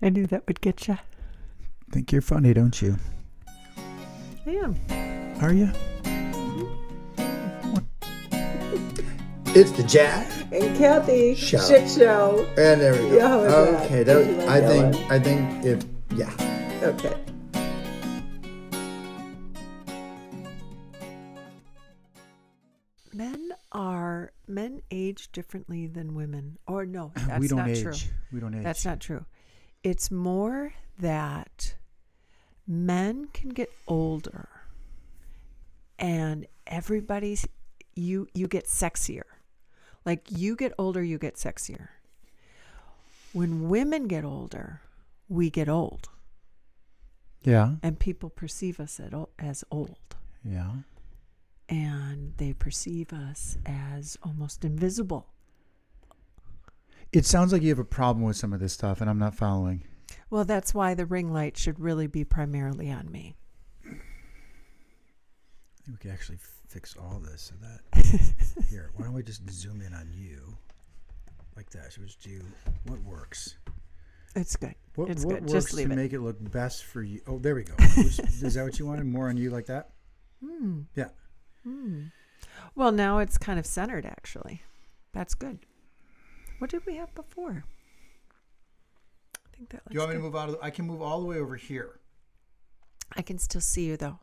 I knew that would get you. Think you're funny, don't you? I am. Are you? It's the Jack And Kathy. Show. Shit show. And there we go. Yeah, how was that? Okay, Did you like I that think one? I think if Okay. Men age differently than women. Or no, that's we don't not age. true. We don't age. That's not true. It's more that men can get older and everybody's you get sexier. Like you get older, you get sexier. When women get older, we get old. Yeah. And people perceive us as old. Yeah. And they perceive us as almost invisible. It sounds like you have a problem with some of this stuff, and I'm not following. Well, that's why the ring light should really be primarily on me. I think we could actually fix all this so that here. Why don't we just zoom in on you, like that? Should we just do what works? It's good. What It's what good. works Just to leave it. make it look best for you? Oh, there we go. Is that what you wanted? More on you like that? Yeah. Well, now it's kind of centered, actually. That's good. What did we have before? I think that looks Do you want me to good. move out of? I can move all the way over here. I can still see you, though.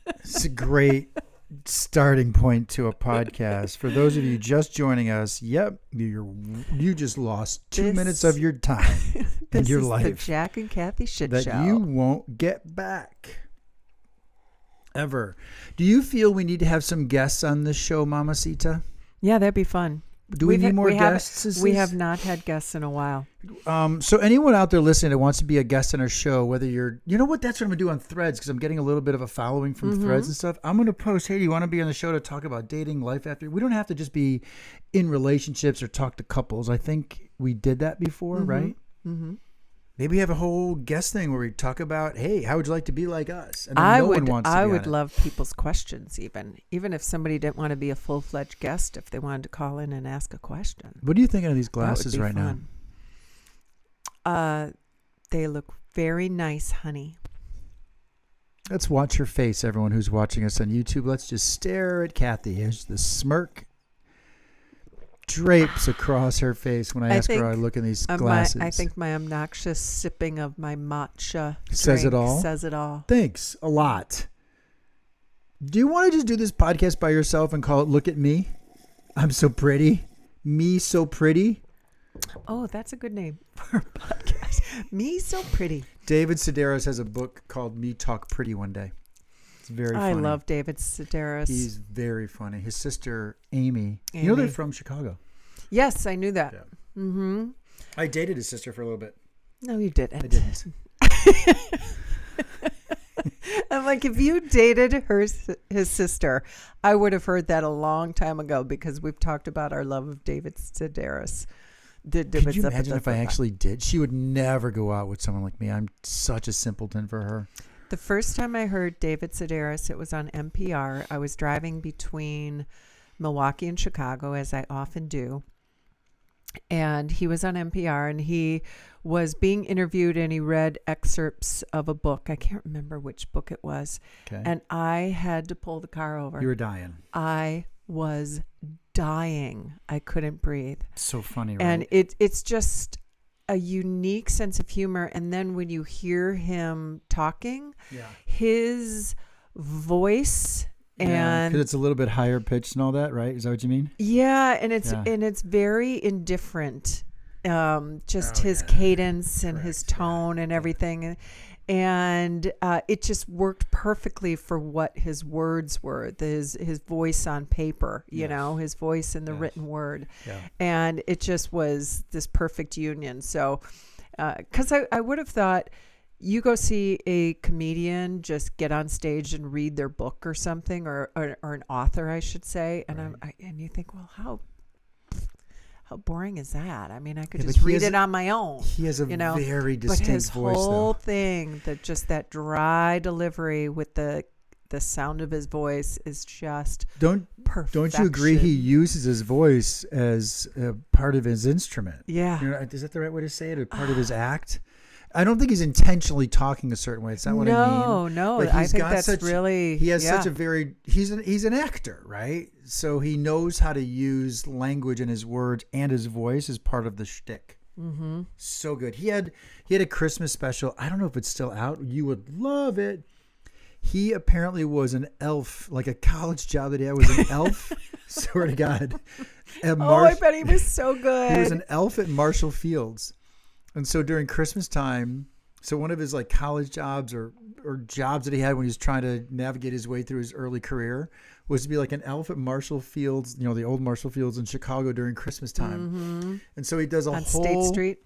It's a great starting point to a podcast. For those of you just joining us, yep, you just lost 2 This- minutes of your time in This your is the life Jack and Kathy shit that show. you won't get back. Ever. Do you feel we need to have some guests on this show, Mamacita? Yeah, that'd be fun. Do we need more guests? We have not had guests in a while. So anyone out there listening that wants to be a guest on our show, whether you're, you know what, that's what I'm going to do on Threads, because I'm getting a little bit of a following from Threads and stuff. I'm going to post, hey, do you want to be on the show to talk about dating, life after? We don't have to just be in relationships or talk to couples. I think we did that before, right? Mm-hmm. Maybe have a whole guest thing where we talk about, hey, how would you like to be like us? And then I no would. one wants to I be would on it. love people's questions, even if somebody didn't want to be a full-fledged guest, if they wanted to call in and ask a question. What are you thinking of these That would glasses be right now? fun. They look very nice, honey. Let's watch her face, everyone who's watching us on YouTube. Let's just stare at Kathy as the smirk drapes across her face when I ask her, I look in these glasses. I think my obnoxious sipping of my matcha Says it drink all? Says it all. Thanks a lot. Do you want to just do this podcast by yourself and call it Look at Me? I'm so pretty. Me so pretty. Oh, that's a good name for a podcast. Me so pretty. David Sedaris has a book called Me Talk Pretty One Day. It's very funny. I love David Sedaris. He's very funny. His sister, Amy. You know they're from Chicago. Yes, I knew that. Yeah. Mm-hmm. I dated his sister for a little bit. No, you didn't. I didn't. I'm like, if you dated his sister, I would have heard that a long time ago, because we've talked about our love of David Sedaris. Could you imagine if I actually did? She would never go out with someone like me. I'm such a simpleton for her. The first time I heard David Sedaris, it was on NPR. I was driving between Milwaukee and Chicago, as I often do. And he was on NPR, and he was being interviewed, and he read excerpts of a book. I can't remember which book it was. Okay. And I had to pull the car over. You were dying. I was dying. I couldn't breathe. So funny, right? And it's just a unique sense of humor. And then when you hear him talking, his voice and because it's a little bit higher pitched and all that, right? Is that what you mean? yeah, and it's very indifferent. His cadence and his tone and everything. And it just worked perfectly for what his words were, his voice on paper, you know, his voice in the written word. Yeah. And it just was this perfect union. So, because I would have thought, you go see a comedian just get on stage and read their book or something, or an author, I should say. And and you think, well, how boring is that? I mean, I could just read it on my own. He has a very distinct but his voice, whole though. thing, that dry delivery with the the sound of his voice is just Don't you agree he uses his voice as a part of his instrument? Yeah. Is that the right way to say it? A part of his act? I don't think he's intentionally talking a certain way. It's not what I mean. No. But I think that's really... He has such a very... He's an actor, right? So he knows how to use language and his words and his voice as part of the shtick. Mm-hmm. So good. He had a Christmas special. I don't know if it's still out. You would love it. He apparently was an elf, like a college job that he had was an elf. Swear to God. I bet he was so good. He was an elf at Marshall Fields. And so during Christmas time, so one of his like college jobs or jobs that he had when he was trying to navigate his way through his early career was to be like an elf at Marshall Fields, the old Marshall Fields in Chicago during Christmas time. Mm-hmm. And so he does on State Street.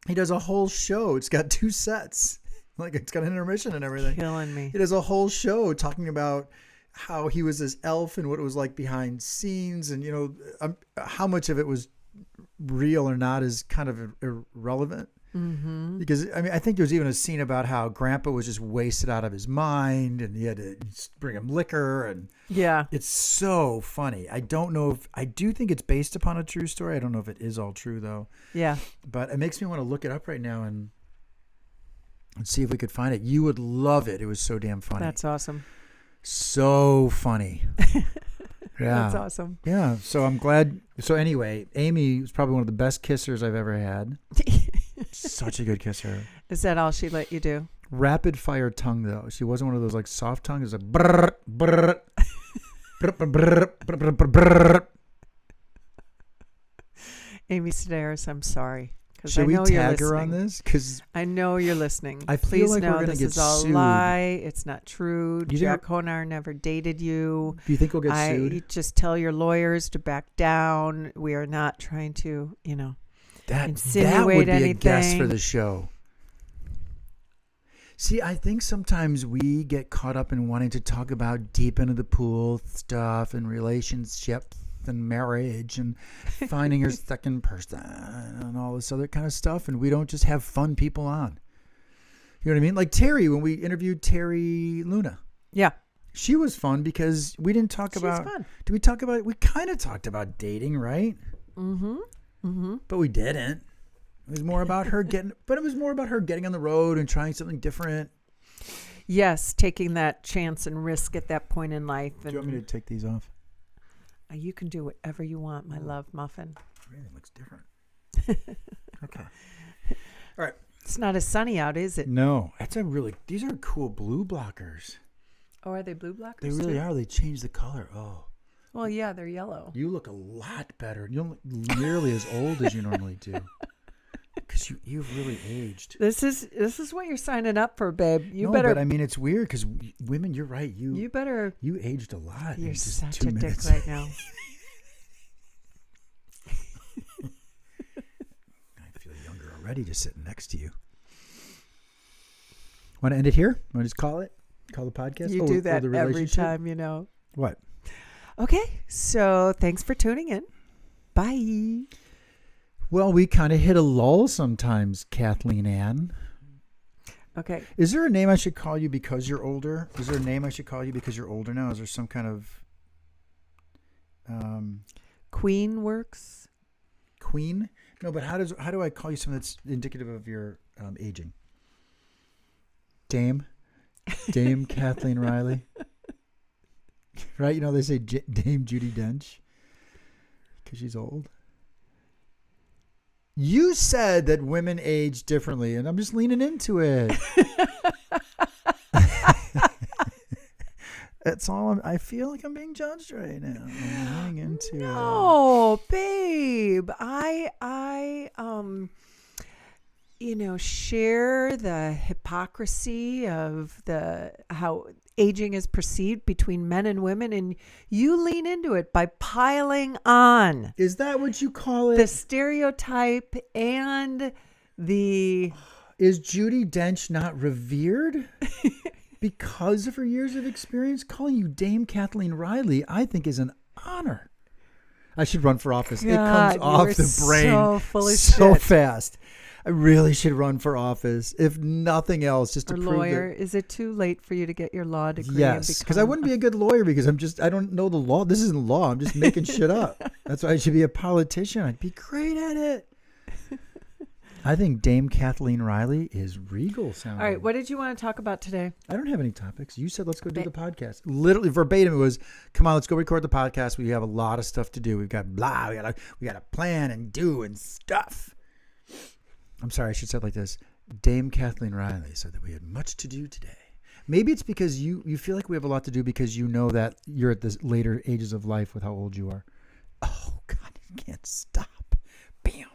He does a whole show. It's got 2 sets. Like it's got an intermission and everything. Killing me. He does a whole show talking about how he was this elf and what it was like behind scenes, and how much of it was real or not is kind of irrelevant. Mm-hmm. Because I think there was even a scene about how Grandpa was just wasted out of his mind and he had to bring him liquor, and it's so funny. I do think it's based upon a true story. I don't know if it is all true though. Yeah. But it makes me want to look it up right now and see if we could find it. You would love it. It was so damn funny. That's awesome. So funny. Yeah. That's awesome. Yeah. So I'm glad. So anyway, Amy was probably one of the best kissers I've ever had. Such a good kisser. Is that all she let you do? Rapid fire tongue though. She wasn't one of those like soft tongue. It was like brrr, brrr, brrr, brrr, brrr, brrr, brrr. Amy Sedaris, I'm sorry. Should we tag her on this? Because I know you're listening. I feel Please like know we're going to get this is all sued. a lie. It's not true. You Jack Honar never dated you. Do you think we'll get sued? You just tell your lawyers to back down. We are not trying to, insinuate that would be anything. a guest for the show. See, I think sometimes we get caught up in wanting to talk about deep into the pool stuff and relationships and marriage and finding your second person and all this other kind of stuff, and we don't just have fun people on. You know what I mean? Like Terry, when we interviewed Terry Luna. Yeah. She was fun because we didn't talk about... fun. Did we talk about... We kind of talked about dating, right? Mm-hmm. Mm-hmm. But we didn't. It was more about her getting... But it was more about her getting on the road and trying something different. Yes, taking that chance and risk at that point in life. And do you want me to take these off? You can do whatever you want, my love muffin. Really looks different. Okay. All right. It's not as sunny out, is it? No. These are cool blue blockers. Oh, are they blue blockers? They really are. They changed the color. Oh. Well, yeah, they're yellow. You look a lot better. You don't look nearly as old as you normally do. Because you've really aged. This is what you're signing up for, babe. But I mean, it's weird because women, you're right. You aged a lot. You're in just such 2 a minutes. dick right now. I feel younger already just sitting next to you. Want to end it here? Want to just call it? Call the podcast? You do that every time, What? Okay, so thanks for tuning in. Bye. Well, we kind of hit a lull sometimes, Kathleen Ann. Okay. Is there a name I should call you because you're older? Is there a name I should call you because you're older now? Is there some kind of... Queen works? Queen? No, but how do I call you something that's indicative of your aging? Dame Kathleen Riley. Right? They say Dame Judi Dench because she's old. You said that women age differently, and I'm just leaning into it. That's all. I feel like I'm being judged right now. I'm leaning into it. No, babe. I share the hypocrisy of how aging is perceived between men and women, and you lean into it by piling on. Is that what you call it? The stereotype and the... Is Judi Dench not revered because of her years of experience? Calling you Dame Kathleen Riley, I think, is an honor. I should run for office. God, it comes off the brain so full of so shit. fast. I really should run for office, if nothing else, just to Or prove lawyer. that. Is it too late for you to get your law degree? Yes, because I wouldn't be a good lawyer because I don't know the law. This isn't law. I'm just making shit up. That's why I should be a politician. I'd be great at it. I think Dame Kathleen Riley is regal sounding. All right, what did you want to talk about today? I don't have any topics. You said let's go do the podcast. Literally verbatim, it was, come on, let's go record the podcast. We have a lot of stuff to do. We've got blah. We got to plan and do and stuff. I'm sorry, I should say it like this. Dame Kathleen Riley said that we had much to do today. Maybe it's because you feel like we have a lot to do because you know that you're at the later ages of life with how old you are. Oh, God, you can't stop. Bam.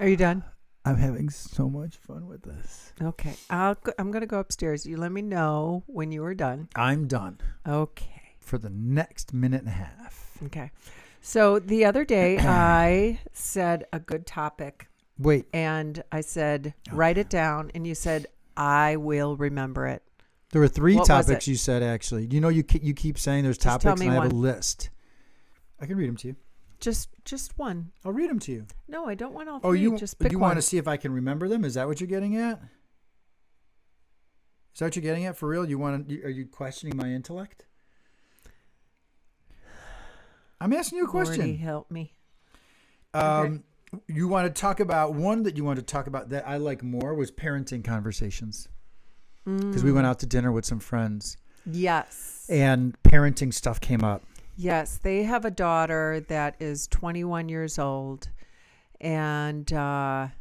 Are you done? I'm having so much fun with this. Okay. I'm going to go upstairs. You let me know when you are done. I'm done. Okay. For the next minute and a half. Okay. So the other day I said a good topic. Wait. And I said, write it down. And you said, I will remember it. There were 3 What was topics it? you said, actually. You know, you keep saying there's Just tell topics, me and I have a one. list. I can read them to you. Just one. I'll read them to you. No, I don't want all Oh, three. Just pick you one. want to see if I can remember them? Is that what you're getting at? Is that what you're getting at for real? Are you questioning my intellect? I'm asking you a question. Lordy, help me. Okay. You want to talk about one that you want to talk about that I like more was parenting conversations. Because we went out to dinner with some friends. Yes. And parenting stuff came up. Yes, they have a daughter that is 21 years old, and the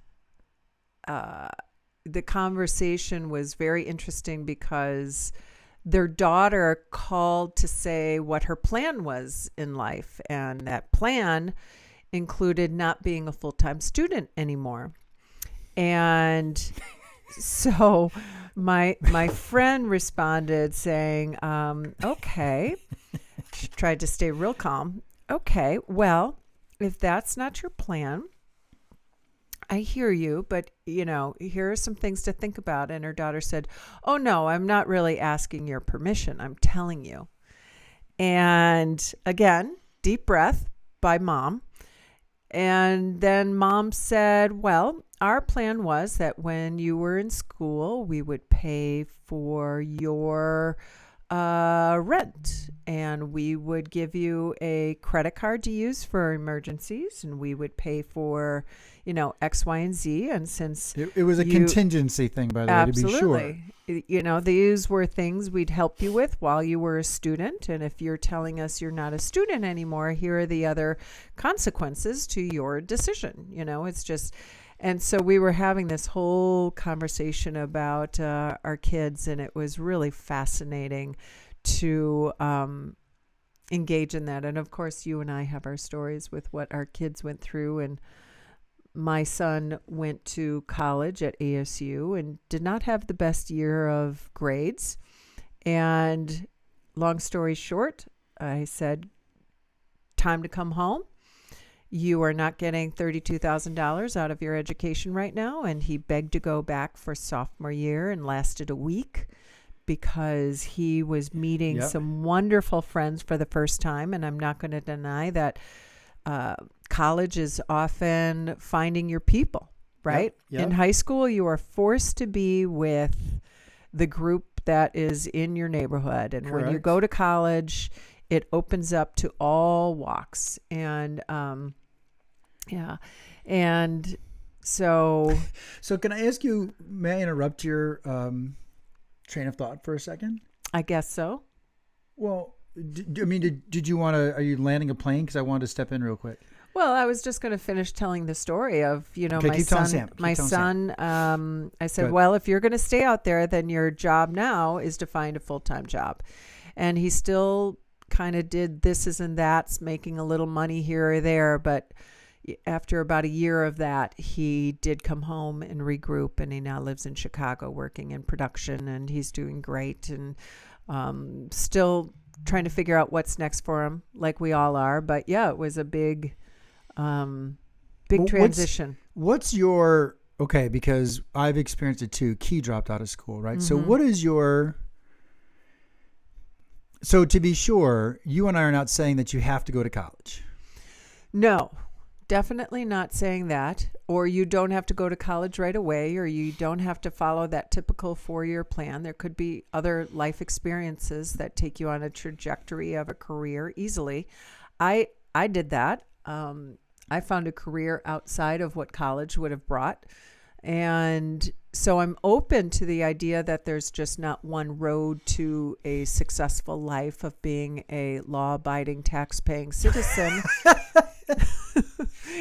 conversation was very interesting because their daughter called to say what her plan was in life, and that plan included not being a full-time student anymore. And so my friend responded saying, okay. She tried to stay real calm. Okay, well, if that's not your plan, I hear you, but, here are some things to think about. And her daughter said, oh, no, I'm not really asking your permission. I'm telling you. And again, deep breath by mom. And then mom said, well, our plan was that when you were in school, we would pay for your rent, and we would give you a credit card to use for emergencies, and we would pay for, X, Y, and Z. And since it was a contingency thing, by the way, to be sure. Absolutely. These were things we'd help you with while you were a student. And if you're telling us you're not a student anymore, here are the other consequences to your decision. It's just... And so we were having this whole conversation about our kids, and it was really fascinating to engage in that. And of course, you and I have our stories with what our kids went through. And my son went to college at ASU and did not have the best year of grades. And long story short, I said, time to come home. You are not getting $32,000 out of your education right now. And he begged to go back for sophomore year and lasted a week because he was meeting some wonderful friends for the first time. And I'm not going to deny that college is often finding your people, right? Yep. In high school, you are forced to be with the group that is in your neighborhood. And when you go to college, it opens up to all walks. And and so can I ask you, may I interrupt your train of thought for a second? I guess so. Well, did you want to, are you landing a plane? Because I wanted to step in real quick. Well, I was just going to finish telling the story of, my son. I said, well, if you're going to stay out there, then your job now is to find a full-time job. And he still kind of did thises and that's, making a little money here or there. But after about a year of that, he did come home and regroup, and he now lives in Chicago working in production, and he's doing great, and still trying to figure out what's next for him, like we all are. But yeah, it was a big transition. What's your, okay, because I've experienced it too. Key dropped out of school, right? Mm-hmm. So what is your, So to be sure, you and I are not saying that you have to go to college. No, definitely not saying that. Or you don't have to go to college right away, or you don't have to follow that typical 4-year plan. There could be other life experiences that take you on a trajectory of a career easily. I did that. I found a career outside of what college would have brought. And so I'm open to the idea that there's just not one road to a successful life of being a law-abiding, tax-paying citizen.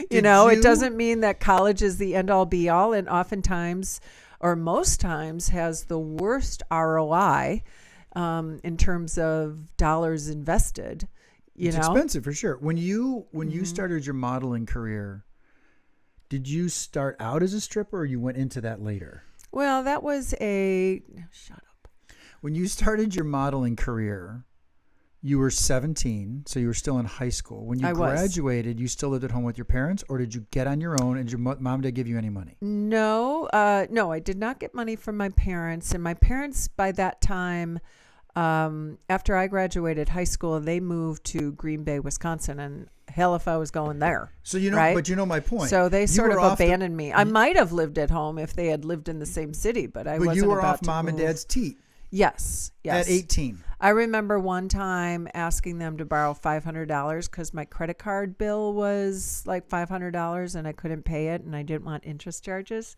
It doesn't mean that college is the end-all be-all, and oftentimes, or most times, has the worst ROI in terms of dollars invested. It's expensive for sure. When you started your modeling career, did you start out as a stripper, or you went into that later? Well, that was shut up. When you started your modeling career, you were 17, so you were still in high school. When you graduated, you still lived at home with your parents, or did you get on your own and your mom and dad give you any money? No, I did not get money from my parents. And my parents, by that time, after I graduated high school, they moved to Green Bay, Wisconsin, and hell if I was going there. So right? But you know my point. So they sort of abandoned me. I might have lived at home if they had lived in the same city, but I wasn't about to But you were off mom and dad's teat. Yes. At 18. I remember one time asking them to borrow $500 because my credit card bill was like $500 and I couldn't pay it and I didn't want interest charges.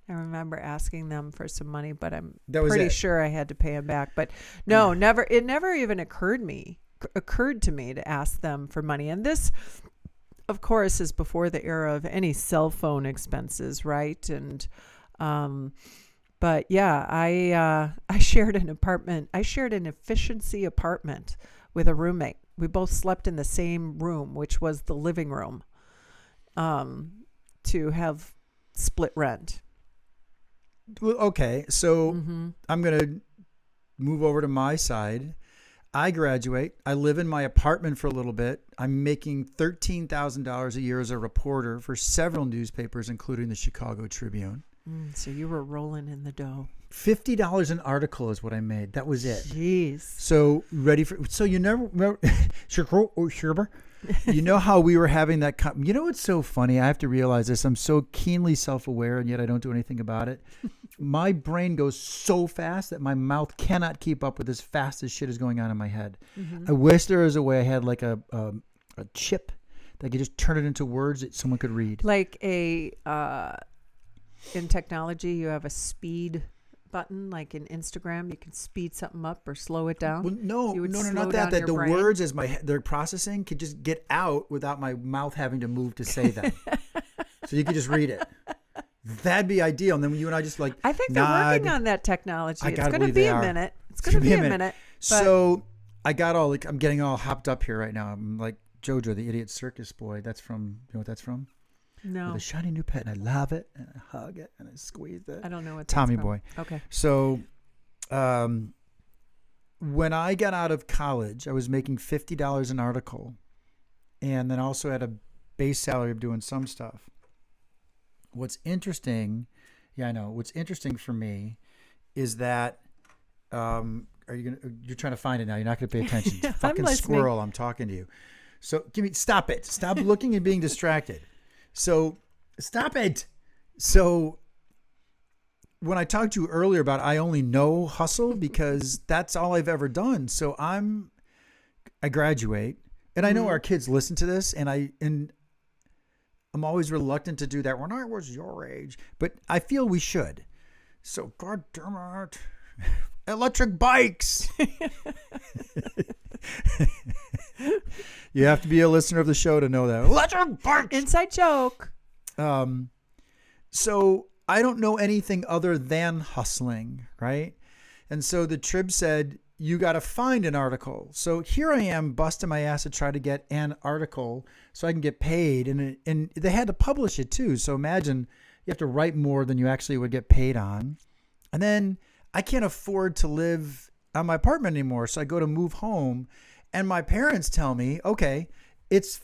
I remember asking them for some money, but I'm pretty sure I had to pay them back. But no, never. It never even occurred to me to ask them for money. And this, of course, is before the era of any cell phone expenses, right? And but yeah, I shared an apartment. I shared an efficiency apartment with a roommate. We both slept in the same room, which was the living room, to have split rent. Okay, so I'm going to move over to my side. I graduate. I live in my apartment for a little bit. I'm making $13,000 a year as a reporter for several newspapers, including the Chicago Tribune. So you were rolling in the dough. $50 an article is what I made. That was it. Jeez. So you never, you know how we were having that, you know what's so funny? I have to realize this. I'm so keenly self-aware and yet I don't do anything about it. My brain goes so fast that my mouth cannot keep up with as fast as shit is going on in my head. I wish there was a way I had like a chip that could just turn it into words that someone could read. Like in technology, you have a speed button, like in Instagram, you can speed something up or slow it down. Well, no, not that. That the brain. Words as they're processing could just get out without my mouth having to move to say them. So you could just read it. That'd be ideal. And then you and I just I think they're working on that technology. It's going to be a minute. It's going to be a minute. So I'm getting all hopped up here right now. I'm like Jojo, the idiot circus boy. That's from, you know what that's from? No. With a shiny new pet, and I love it, and I hug it, and I squeeze it. I don't know what Tommy that's Boy. From. Okay. So, when I got out of college, I was making $50 an article, and then also had a base salary of doing some stuff. What's interesting for me is that you're trying to find it now. You're not going to pay attention. Yeah, fucking squirrel, I'm talking to you. So stop it. Stop looking and being distracted. So stop it. So when I talked to you earlier about I only know hustle because that's all I've ever done. So I graduate, and I know our kids listen to this, and I'm always reluctant to do that when I was your age, but I feel we should. So God damn it. Electric bikes. You have to be a listener of the show to know that. Electric bikes. Inside joke. So I don't know anything other than hustling, right? And so the Trib said, you got to find an article. So here I am busting my ass to try to get an article so I can get paid. And they had to publish it too. So imagine you have to write more than you actually would get paid on. And then I can't afford to live on my apartment anymore. So I go to move home, and my parents tell me, okay, it's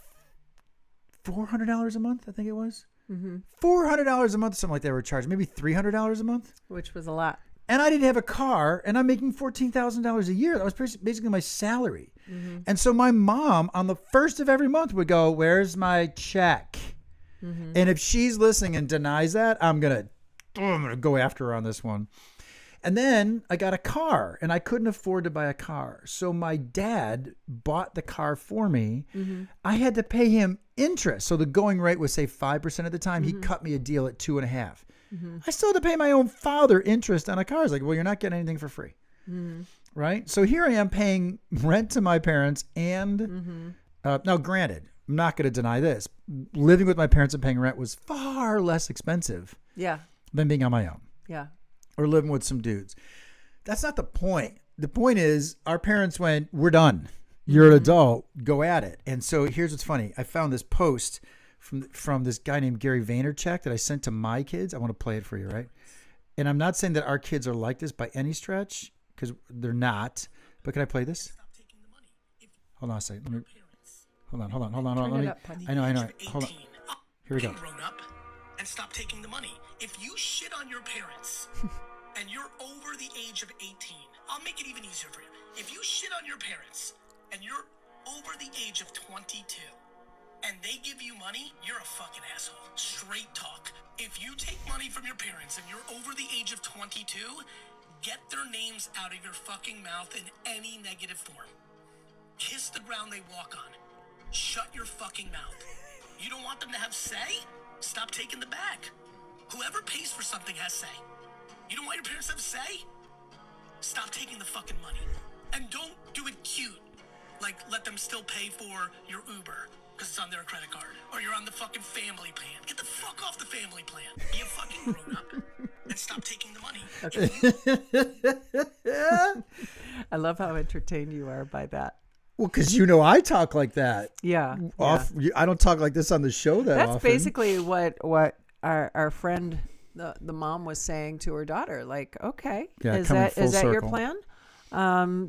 $400 a month. I think it was $400 a month. Something like they were charged. Maybe $300 a month. Which was a lot. And I didn't have a car, and I'm making $14,000 a year. That was basically my salary. And so my mom on the first of every month would go, "Where's my check?" And if she's listening and denies that, I'm gonna go after her on this one. And then I got a car, and I couldn't afford to buy a car. So my dad bought the car for me. I had to pay him interest. So the going rate was, say, 5% at the time. He cut me a deal at 2.5%. I still had to pay my own father interest on a car. It's like, well, you're not getting anything for free. Right? So here I am paying rent to my parents. And now, granted, I'm not going to deny this. Living with my parents and paying rent was far less expensive than being on my own. Yeah. Or living with some dudes. That's not the point. The point is our parents went, "We're done. You're an adult. Go at it." And so here's what's funny. I found this post from this guy named Gary Vaynerchuk that I sent to my kids. I want to play it for you, right? And I'm not saying that our kids are like this by any stretch, because they're not. But can I play this? Hold on a second. Hold on. Turn it up, honey. I know. Hold on. Here we go. Grown up and stop taking the money. If you shit on your parents and you're over the age of 18, I'll make it even easier for you. If you shit on your parents and you're over the age of 22 and they give you money, you're a fucking asshole. Straight talk. If you take money from your parents and you're over the age of 22, get their names out of your fucking mouth in any negative form. Kiss the ground they walk on. Shut your fucking mouth. You don't want them to have say? Stop taking the bag. Whoever pays for something has say. You don't want your parents to have say? Stop taking the fucking money. And don't do it cute. Like, let them still pay for your Uber because it's on their credit card. Or you're on the fucking family plan. Get the fuck off the family plan. Be a fucking grown up and stop taking the money. I love how entertained you are by that. Well, because I talk like that. Yeah. I don't talk like this on the show that often. That's basically what our friend, the mom, was saying to her daughter. Like, okay, is that your plan?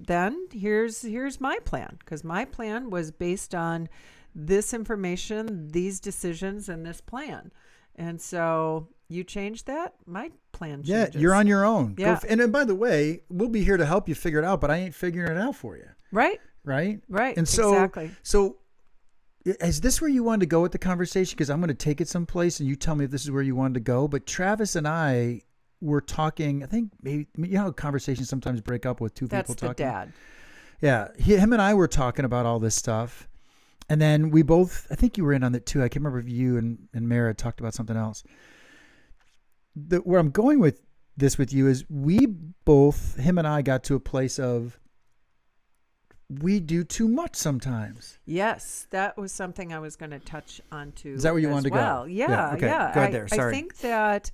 Then here's my plan, because my plan was based on this information, these decisions, and this plan. And so you change that, my plan changes. Yeah, you're on your own. Yeah. And by the way, we'll be here to help you figure it out, but I ain't figuring it out for you. Right. Right. And so, exactly. So is this where you wanted to go with the conversation? Because I'm going to take it someplace and you tell me if this is where you wanted to go. But Travis and I were talking, I think maybe, how conversations sometimes break up with two people talking. That's the dad. Yeah. Him and I were talking about all this stuff. And then we both, I think you were in on it too. I can't remember if you and Mara talked about something else. Where I'm going with this with you is him and I got to a place of, we do too much sometimes. Yes, that was something I was going to touch on too. Is that where you wanted to go? Yeah. Okay. Go ahead there. Sorry. I think that,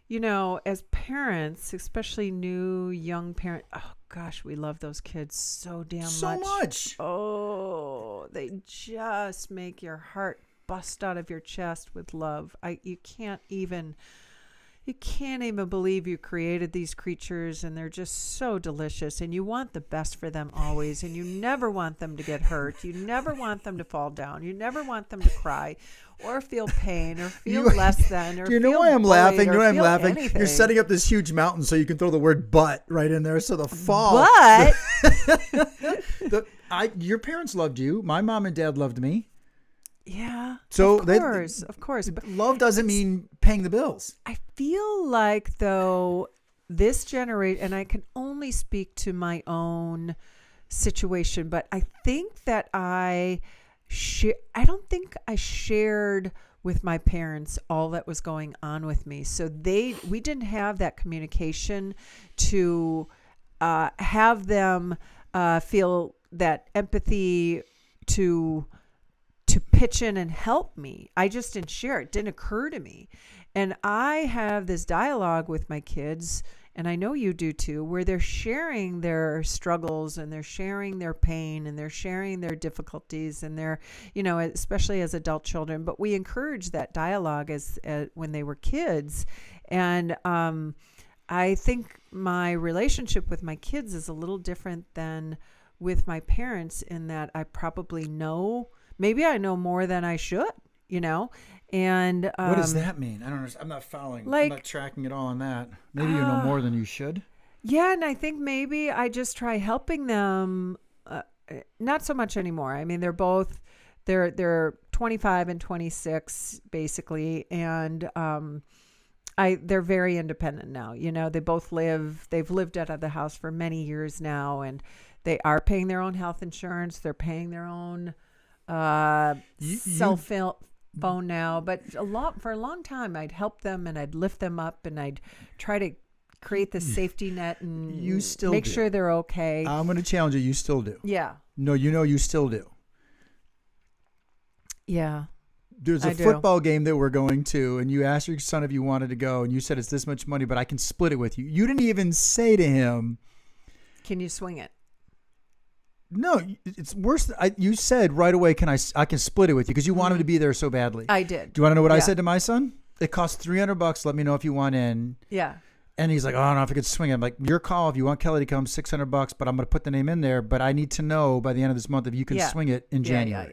as parents, especially new young parents, oh gosh, we love those kids so damn much. Oh, they just make your heart bust out of your chest with love. You can't even believe you created these creatures, and they're just so delicious, and you want the best for them always, and you never want them to get hurt. You never want them to fall down. You never want them to cry or feel pain or feel less than. Or do you know feel why I'm laughing? bullied or feel laughing? anything. You're setting up this huge mountain so you can throw the word "but" right in there, so the fall. But your parents loved you. My mom and dad loved me. Yeah, so of course. But love doesn't mean paying the bills. I feel like, though, this generation, and I can only speak to my own situation, but I think that I don't think I shared with my parents all that was going on with me. So we didn't have that communication to have them feel that empathy to pitch in and help me. I just didn't share. It didn't occur to me. And I have this dialogue with my kids, and I know you do too, where they're sharing their struggles and they're sharing their pain and they're sharing their difficulties, and they're, especially as adult children. But we encourage that dialogue as when they were kids. And I think my relationship with my kids is a little different than with my parents, in that I probably know, maybe I know more than I should. you know? And what does that mean? I don't know. I'm not following. I'm like- not tracking it all on that. Maybe you know more than you should. Yeah, and I think maybe I just try helping them. Not so much anymore. I mean, they're 25 and 26 basically, and they're very independent now. You know, they've lived out of the house for many years now, and they are paying their own health insurance. They're paying their own cell phone now. But for a long time, I'd help them and I'd lift them up and I'd try to create the safety net and You still make do. sure they're okay. I'm going to challenge you. You still do. Yeah. No, you still do. Yeah. There's a I do. football game that we're going to, and you asked your son if you wanted to go, and you said it's this much money, but I can split it with you. You didn't even say to him, Can you swing it? no, it's worse. You said right away, I can split it with you because you want him to be there so badly. I did. Do you want to know what I Yeah. said to my son? It costs $300. Let me know if you want in. Yeah. And he's like, oh, I don't know if I could swing it. I'm like, your call. If you want Kelly to come, $600, but I'm going to put the name in there. But I need to know by the end of this month if you can Yeah. swing it in January.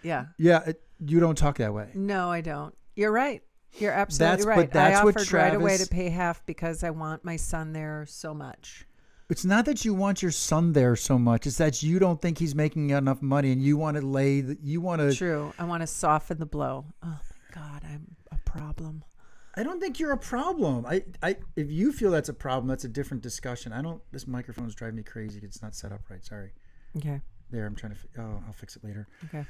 Yeah. Yeah, you don't talk that way. No, I don't. You're right. You're absolutely right. But that's I what offered right away Travis- to pay half because I want my son there so much. It's not that you want your son there so much. It's that you don't think he's making enough money, and you want to True. I want to soften the blow. Oh my God, I'm a problem. I don't think you're a problem. If you feel that's a problem, that's a different discussion. This microphone's driving me crazy. It's not set up right. Sorry. Okay. There, I'm trying to. I'll fix it later. Okay.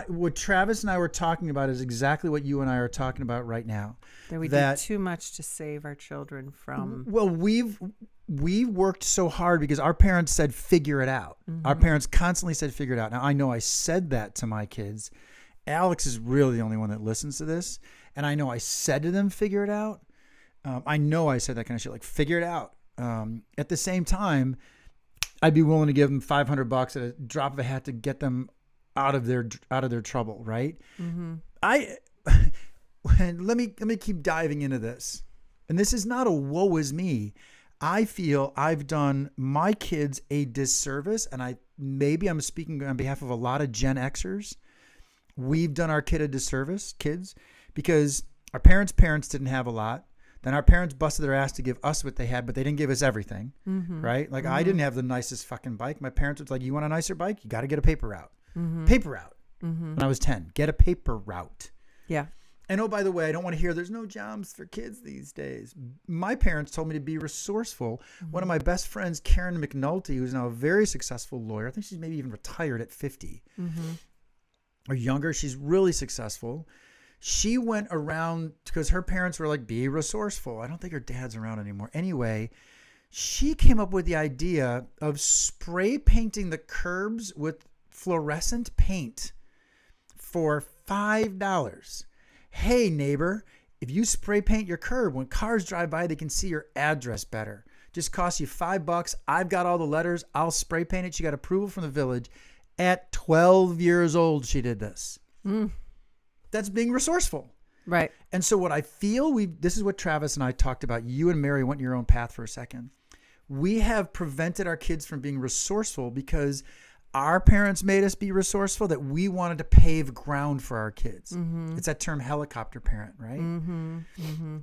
What Travis and I were talking about is exactly what you and I are talking about right now. That we do too much to save our children from. Well, we worked so hard because our parents said, figure it out. Our parents constantly said, figure it out. Now, I know I said that to my kids. Alex is really the only one that listens to this. And I know I said to them, figure it out. I know I said that kind of shit, like figure it out. At the same time, I'd be willing to give them $500 at a drop of a hat to get them out of their trouble, right? Mm-hmm. Let me keep diving into this. And this is not a woe is me. I feel I've done my kids a disservice, and I'm speaking on behalf of a lot of Gen Xers. We've done our kid a disservice, kids, because our parents didn't have a lot. Then our parents busted their ass to give us what they had, but they didn't give us everything, right? Like I didn't have the nicest fucking bike. My parents was like, you want a nicer bike? You got to get a paper route. Paper route. When I was 10, get a paper route. Yeah. And oh, by the way, I don't want to hear there's no jobs for kids these days. My parents told me to be resourceful. One of my best friends, Karen McNulty, who's now a very successful lawyer. I think she's maybe even retired at 50 or younger. She's really successful. She went around because her parents were like, be resourceful. I don't think her dad's around anymore. Anyway, she came up with the idea of spray painting the curbs with fluorescent paint for $5. Hey, neighbor, if you spray paint your curb, when cars drive by, they can see your address better. Just costs you $5. I've got all the letters. I'll spray paint it. She got approval from the village. At 12 years old, she did this. That's being resourceful. Right. And so what I feel this is what Travis and I talked about. You and Mary went your own path for a second. We have prevented our kids from being resourceful because our parents made us be resourceful, that we wanted to pave ground for our kids. It's that term helicopter parent, right?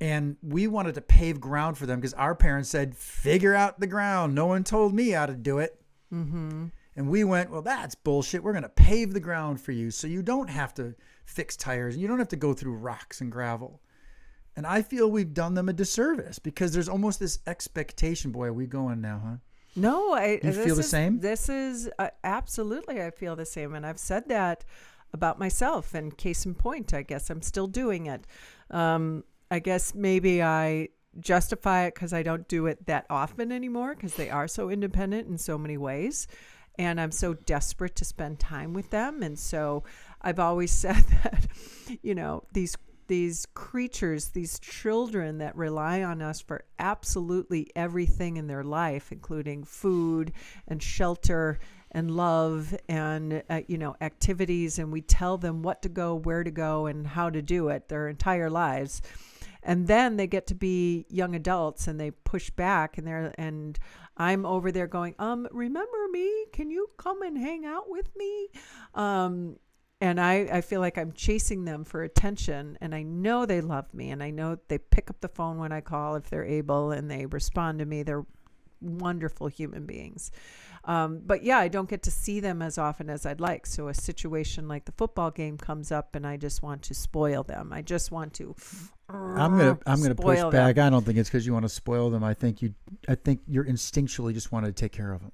And we wanted to pave ground for them because our parents said, figure out the ground. No one told me how to do it. And we went, well, that's bullshit. We're going to pave the ground for you so you don't have to fix tires and you don't have to go through rocks and gravel. And I feel we've done them a disservice because there's almost this expectation. Boy, are we going now, huh? No, You feel the same? This is absolutely, I feel the same. And I've said that about myself. And case in point, I guess I'm still doing it. I guess maybe I justify it because I don't do it that often anymore because they are so independent in so many ways. And I'm so desperate to spend time with them. And so I've always said that, you know, these creatures, these children that rely on us for absolutely everything in their life, including food and shelter and love and, activities. And we tell them what to go, where to go, and how to do it their entire lives. And then they get to be young adults and they push back and I'm over there going, remember me? Can you come and hang out with me? And I feel like I'm chasing them for attention, and I know they love me, and I know they pick up the phone when I call if they're able, and they respond to me. They're wonderful human beings. But yeah, I don't get to see them as often as I'd like. So a situation like the football game comes up, and I just want to spoil them. I just want to. I'm gonna push spoil back. them. I don't think it's because you want to spoil them. I think you're instinctually just want to take care of them.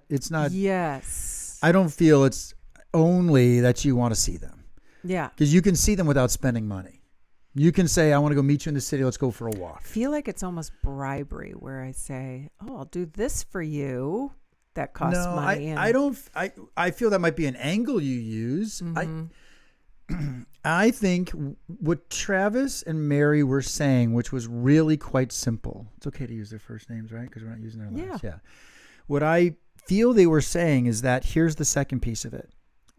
It's not. Yes. I don't feel it's only that you want to see them. Yeah. Because you can see them without spending money. You can say, I want to go meet you in the city. Let's go for a walk. I feel like it's almost bribery where I say, oh, I'll do this for you. That costs money. I don't. I feel that might be an angle you use. I think what Travis and Mary were saying, which was really quite simple. It's okay to use their first names, right? Because we're not using their last. Yeah. What I feel they were saying is that here's the second piece of it.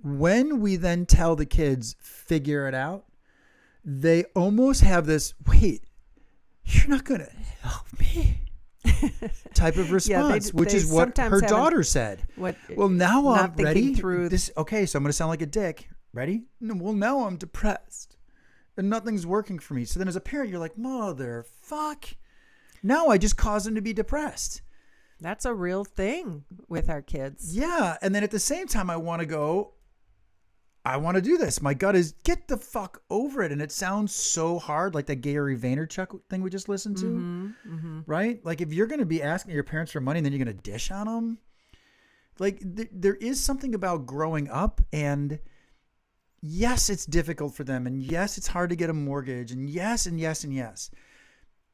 When we then tell the kids, figure it out, they almost have this, wait, you're not going to help me type of response, which is what her daughter said. Well, now I'm ready. Okay, so I'm going to sound like a dick. Ready? No, well, now I'm depressed and nothing's working for me. So then as a parent, you're like, motherfuck. Now I just caused them to be depressed. That's a real thing with our kids. Yeah. And then at the same time, I want to do this. My gut is get the fuck over it. And it sounds so hard, like that Gary Vaynerchuk thing we just listened to, right? Like if you're going to be asking your parents for money and then you're going to dish on them, like there is something about growing up, and yes, it's difficult for them. And yes, it's hard to get a mortgage, and yes, and yes, and yes.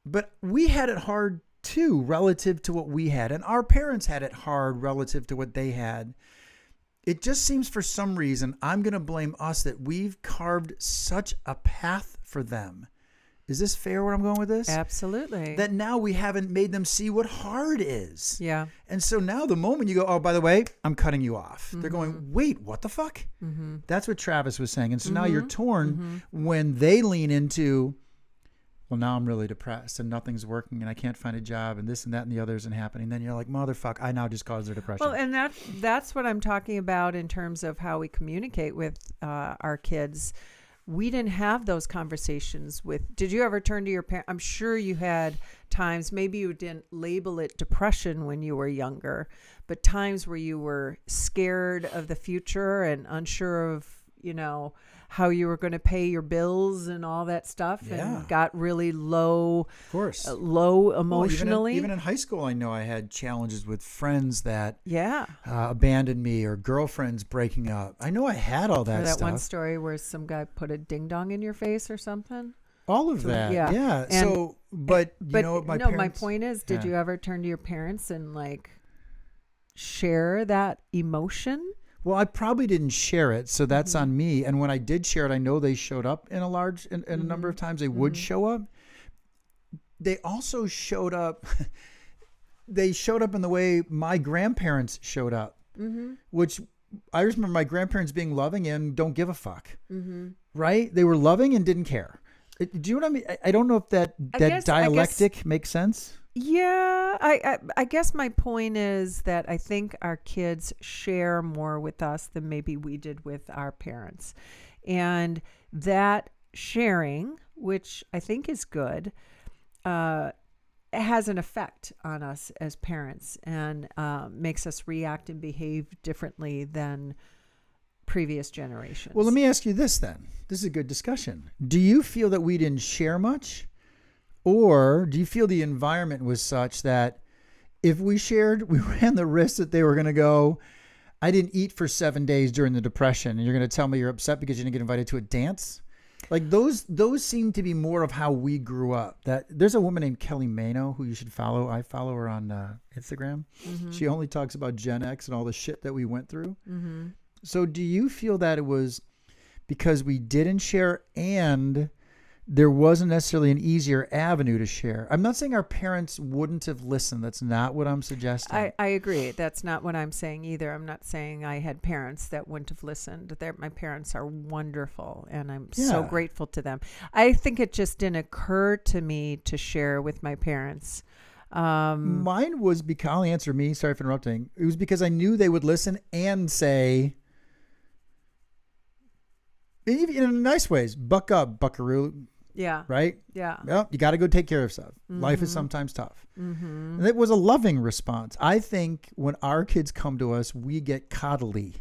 But we had it hard too, relative to what we had. And our parents had it hard relative to what they had. It just seems for some reason, I'm going to blame us that we've carved such a path for them. Is this fair where I'm going with this? Absolutely. That now we haven't made them see what hard is. Yeah. And so now the moment you go, oh, by the way, I'm cutting you off. They're going, wait, what the fuck? That's what Travis was saying. And so now you're torn when they lean into, well, now I'm really depressed and nothing's working and I can't find a job and this and that and the other isn't happening. Then you're like, motherfuck, I now just caused their depression. Well, and that's what I'm talking about in terms of how we communicate with our kids. We didn't have those conversations did you ever turn to your parents? I'm sure you had times, maybe you didn't label it depression when you were younger, but times where you were scared of the future and unsure of, how you were going to pay your bills and all that stuff, and got really low, of course, low emotionally. Well, even in high school, I know I had challenges with friends that abandoned me or girlfriends breaking up. I know I had all that stuff. That one story where some guy put a ding dong in your face or something. All of that, yeah. And, so, but you know what my parents... my point is, did you ever turn to your parents and share that emotion? Well, I probably didn't share it, so that's on me. And when I did share it, I know they showed up in a number of times. They would show up. They also showed up. They showed up in the way my grandparents showed up, which I remember my grandparents being loving and don't give a fuck. Right? They were loving and didn't care. Do you know what I mean? I don't know if that dialectic makes sense. Yeah, I guess my point is that I think our kids share more with us than maybe we did with our parents. And that sharing, which I think is good, has an effect on us as parents and makes us react and behave differently than previous generations. Well, let me ask you this then. This is a good discussion. Do you feel that we didn't share much? Or do you feel the environment was such that if we shared, we ran the risk that they were going to go, I didn't eat for 7 days during the Depression, and you're going to tell me you're upset because you didn't get invited to a dance? Like those seem to be more of how we grew up. That there's a woman named Kelly Mano who you should follow. I follow her on Instagram. She only talks about Gen X and all the shit that we went through. So do you feel that it was because we didn't share and there wasn't necessarily an easier avenue to share? I'm not saying our parents wouldn't have listened. That's not what I'm suggesting. I agree. That's not what I'm saying either. I'm not saying I had parents that wouldn't have listened. My parents are wonderful, and I'm so grateful to them. I think it just didn't occur to me to share with my parents. Mine was because, I'll answer me. Sorry for interrupting. It was because I knew they would listen and say, even in nice ways. Buck up, buckaroo. Yeah. Right? Yeah. Well, you got to go take care of stuff. Life is sometimes tough. And it was a loving response. I think when our kids come to us, we get coddly.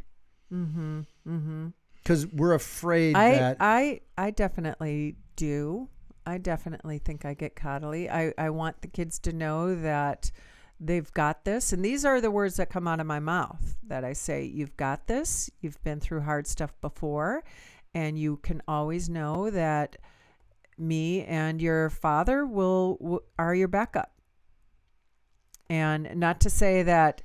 Because we're afraid that... I definitely do. I definitely think I get coddly. I want the kids to know that they've got this. And these are the words that come out of my mouth that I say, you've got this. You've been through hard stuff before. And you can always know that me and your father are your backup. And not to say that,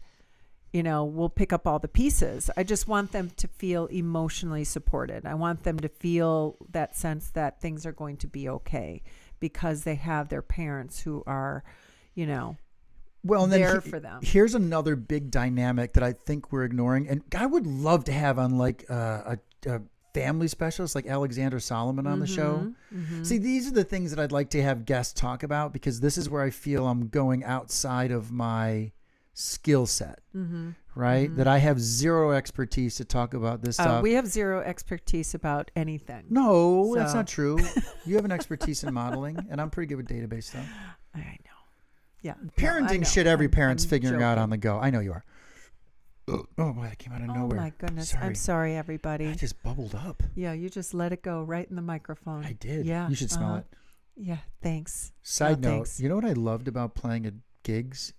we'll pick up all the pieces. I just want them to feel emotionally supported. I want them to feel that sense that things are going to be okay because they have their parents who are, well, and then there for them. Here's another big dynamic that I think we're ignoring. And I would love to have on like a family specialist like Alexander Solomon on the show. See, these are the things that I'd like to have guests talk about because this is where I feel I'm going outside of my skill set, right? That I have zero expertise to talk about this stuff. We have zero expertise about anything. No, that's not true. You have an expertise in modeling, and I'm pretty good with database stuff. I know. Yeah. Parenting shit every parent's figuring joking. out on the go. I know you are. Oh boy, that came out of nowhere. Oh my goodness. Sorry. I'm sorry, everybody. I just bubbled up. Yeah, you just let it go right in the microphone. I did. Yeah. You should smell it. Yeah, thanks. Side note, thanks. you know what I loved about playing at gigs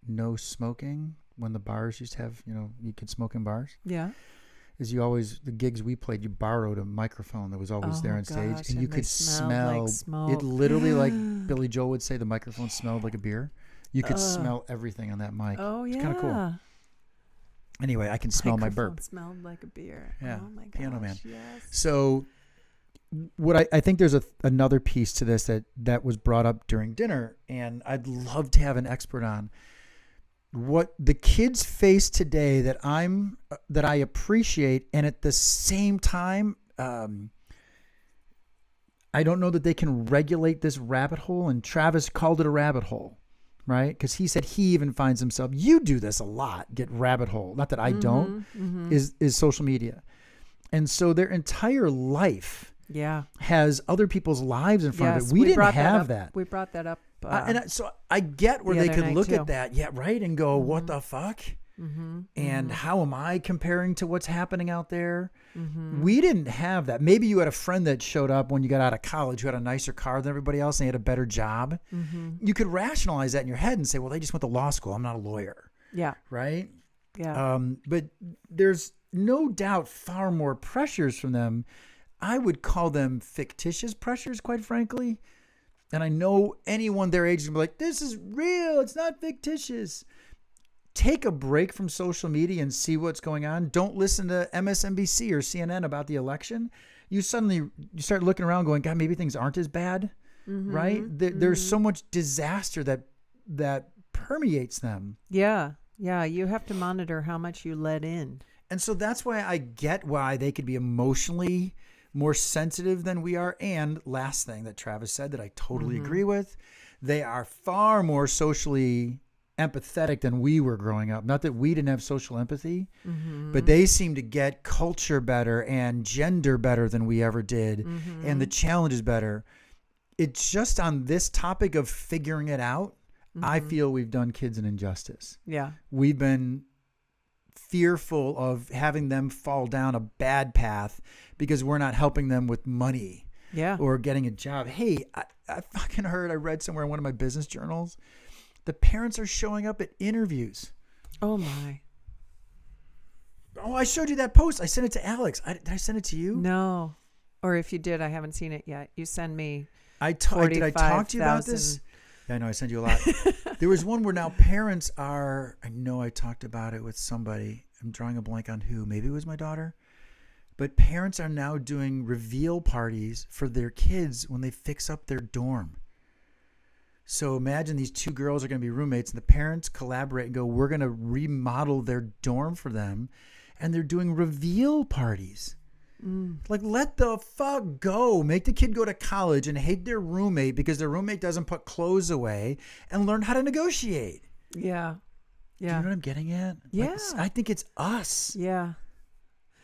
no smoking when the bars used to have, you could smoke in bars? Yeah. Is the gigs we played, you borrowed a microphone that was always there on stage, gosh, and you could smell like smoke. it literally like Billy Joel would say, the microphone smelled like a beer. You could smell everything on that mic. Oh, yeah. It's kind of cool. Anyway, I can smell my burp. Smelled like a beer. Yeah. Oh, my gosh. Piano Man. Yes. So what I think there's another piece to this that was brought up during dinner, and I'd love to have an expert on what the kids face today that I appreciate, and at the same time, I don't know that they can regulate this rabbit hole. And Travis called it a rabbit hole, right? Because he said he even finds himself. You do this a lot. Get rabbit hole. Not that I don't. Is social media, and so their entire life. Yeah. Has other people's lives in front of it. We didn't brought have that. that. We brought that up. So I get where they could look too. at that. Yeah, right. And go, what the fuck? And how am I comparing to what's happening out there? We didn't have that. Maybe you had a friend that showed up when you got out of college who had a nicer car than everybody else and they had a better job. You could rationalize that in your head and say, well, they just went to law school. I'm not a lawyer. Yeah. Right? Yeah. But there's no doubt far more pressures from them. I would call them fictitious pressures, quite frankly. And I know anyone their age is going to be like, this is real. It's not fictitious. Take a break from social media and see what's going on. Don't listen to MSNBC or CNN about the election. You start looking around going, God, maybe things aren't as bad, right? There's so much disaster that permeates them. Yeah. Yeah. You have to monitor how much you let in. And so that's why I get why they could be emotionally more sensitive than we are. And last thing that Travis said that I totally agree with, they are far more socially empathetic than we were growing up. Not that we didn't have social empathy, but they seem to get culture better and gender better than we ever did, and the challenges better. It's just on this topic of figuring it out, I feel we've done kids an injustice. Yeah. We've been fearful of having them fall down a bad path because we're not helping them with money or getting a job. Hey, I fucking heard, I read somewhere in one of my business journals, the parents are showing up at interviews. Oh my. Oh, I showed you that post. I sent it to Alex. Did I send it to you? No. Or if you did, I haven't seen it yet. You send me. Did I talk to you about this? Yeah, I know I sent you a lot. There was one where now parents are, I know I talked about it with somebody. I'm drawing a blank on who. Maybe it was my daughter. But parents are now doing reveal parties for their kids when they fix up their dorm. So imagine these two girls are going to be roommates and the parents collaborate and go, we're going to remodel their dorm for them. And they're doing reveal parties. Like, let the fuck go. Make the kid go to college and hate their roommate because their roommate doesn't put clothes away, and learn how to negotiate. Yeah. Do you know what I'm getting at? Yeah. Like, I think it's us. Yeah.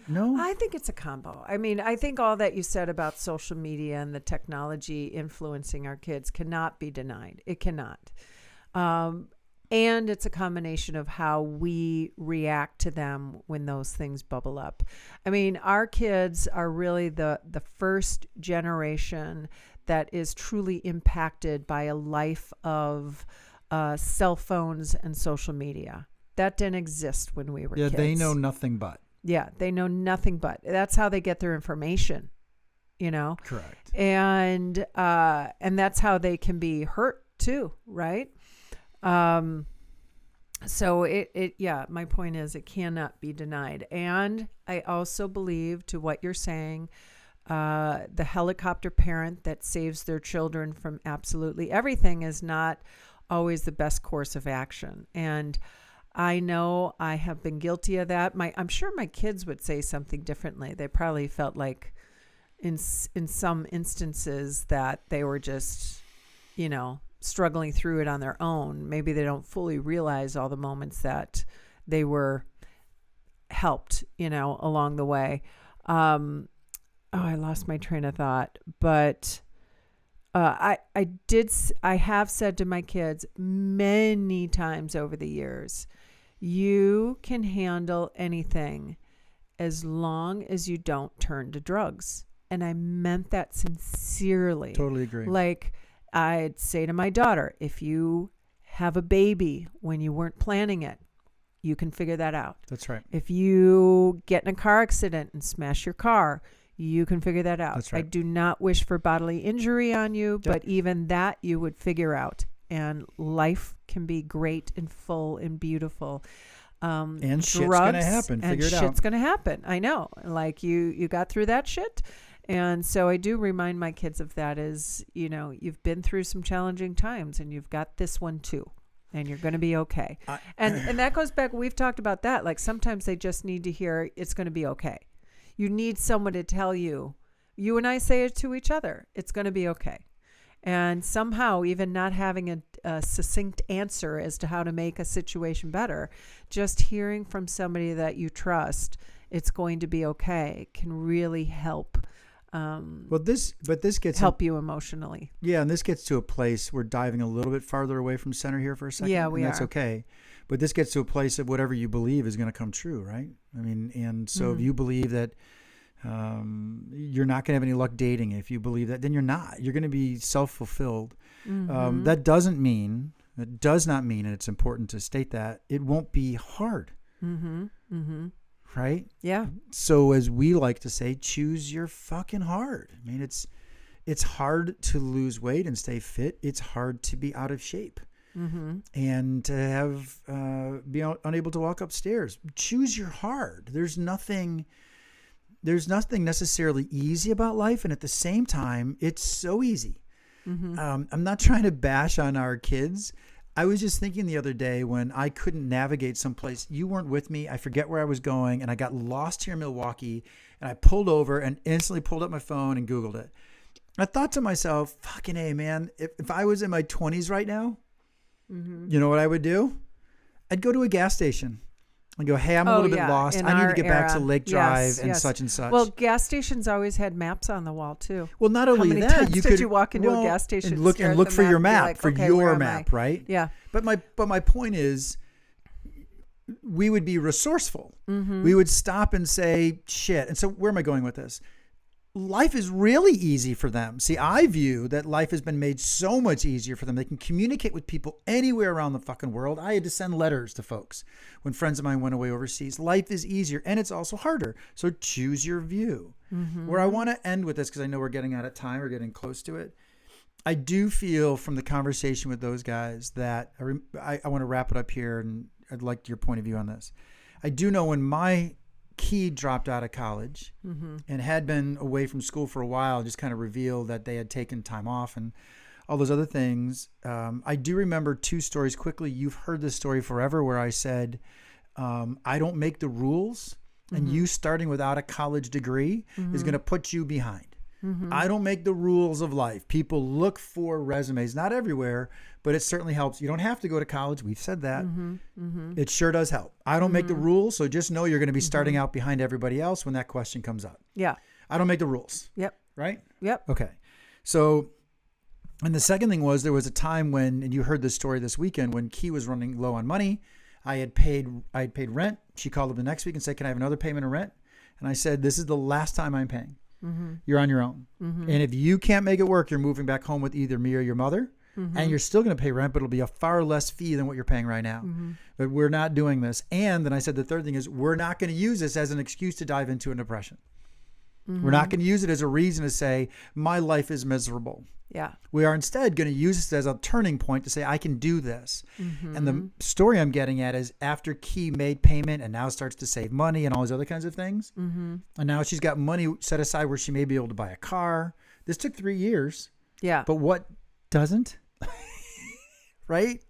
No? I think it's a combo. I mean, I think all that you said about social media and the technology influencing our kids cannot be denied. It cannot. And it's a combination of how we react to them when those things bubble up. I mean, our kids are really the first generation that is truly impacted by a life of cell phones and social media. That didn't exist when we were kids. Yeah, they know nothing but. Yeah, they know nothing but. That's how they get their information, Correct. And that's how they can be hurt too, right? So my point is it cannot be denied. And I also believe, to what you're saying, the helicopter parent that saves their children from absolutely everything is not always the best course of action. And I know I have been guilty of that. I'm sure my kids would say something differently. They probably felt like in some instances that they were just, struggling through it on their own. Maybe they don't fully realize all the moments that they were helped, along the way. I lost my train of thought, but I have said to my kids many times over the years, you can handle anything as long as you don't turn to drugs. And I meant that sincerely. Totally agree. Like I'd say to my daughter, if you have a baby when you weren't planning it, you can figure that out. That's right. If you get in a car accident and smash your car, you can figure that out. That's right. I do not wish for bodily injury on you, Yep. but even that you would figure out. And life can be great and full and beautiful. And shit's going to happen. Figure it out. Shit's going to happen. I know. Like you got through that shit. And so I do remind my kids of that as, you've been through some challenging times and you've got this one too. And you're going to be okay. And that goes back. We've talked about that. Like sometimes they just need to hear it's going to be okay. You need someone to tell you. You and I say it to each other. It's going to be okay. And somehow even not having a succinct answer as to how to make a situation better, just hearing from somebody that you trust, it's going to be okay, can really help. This gets help you emotionally. Yeah, and this gets to a place we're diving a little bit farther away from center here for a second. Yeah, we and that's are. okay. But this gets to a place of whatever you believe is going to come true, right? I mean, and so if you believe that you're not going to have any luck dating, if you believe that, then you're not. You're going to be self-fulfilled. That does not mean, and it's important to state that, it won't be hard. Right? Yeah. So as we like to say, choose your fucking hard. I mean, it's hard to lose weight and stay fit. It's hard to be out of shape and to have be unable to walk upstairs. Choose your hard. There's nothing necessarily easy about life, and at the same time, it's so easy. I'm not trying to bash on our kids. I was just thinking the other day when I couldn't navigate someplace. You weren't with me. I forget where I was going, and I got lost here in Milwaukee, and I pulled over and instantly pulled up my phone and Googled it. I thought to myself, fucking A, man, if I was in my 20s right now, you know what I would do? I'd go to a gas station and go, hey, I'm a little bit lost. In I need our to get back to era. Lake Drive and Yes. such and such. Well, gas stations always had maps on the wall too. Well, not How only many that, times you did could you walk into a gas station and look stare at look the for your and be map, like, for okay, where your am map, I? right? Yeah. But my point is, we would be resourceful. We would stop and say, shit. And so where am I going with this? Life is really easy for them. See, I view that life has been made so much easier for them. They can communicate with people anywhere around the fucking world. I had to send letters to folks when friends of mine went away overseas. Life is easier, and it's also harder. So choose your view. Where I want to end with this, because I know we're getting out of time, we're getting close to it. I do feel from the conversation with those guys that I want to wrap it up here, and I'd like your point of view on this. I do know when my key dropped out of college and had been away from school for a while, just kind of revealed that they had taken time off and all those other things. I do remember two stories quickly. You've heard this story forever where I said, I don't make the rules, and you starting without a college degree is going to put you behind. I don't make the rules of life. People look for resumes, not everywhere, but it certainly helps. You don't have to go to college. We've said that. It sure does help. I don't make the rules, so just know you're going to be starting out behind everybody else when that question comes up. Yeah. I don't make the rules. Yep. Right? Yep. Okay. So, and the second thing was there was a time when, and you heard this story this weekend, when Key was running low on money. I had paid rent. She called up the next week and said, "Can I have another payment of rent?" And I said, "This is the last time I'm paying. You're on your own. And if you can't make it work, you're moving back home with either me or your mother. And you're still going to pay rent, but it'll be a far less fee than what you're paying right now. But we're not doing this." And then I said, the third thing is, we're not going to use this as an excuse to dive into a depression. We're not going to use it as a reason to say, my life is miserable. Yeah. We are instead going to use this as a turning point to say, I can do this. And the story I'm getting at is after Key made payment and now starts to save money and all these other kinds of things. And now she's got money set aside where she may be able to buy a car. This took 3 years. Yeah. But what doesn't? Right?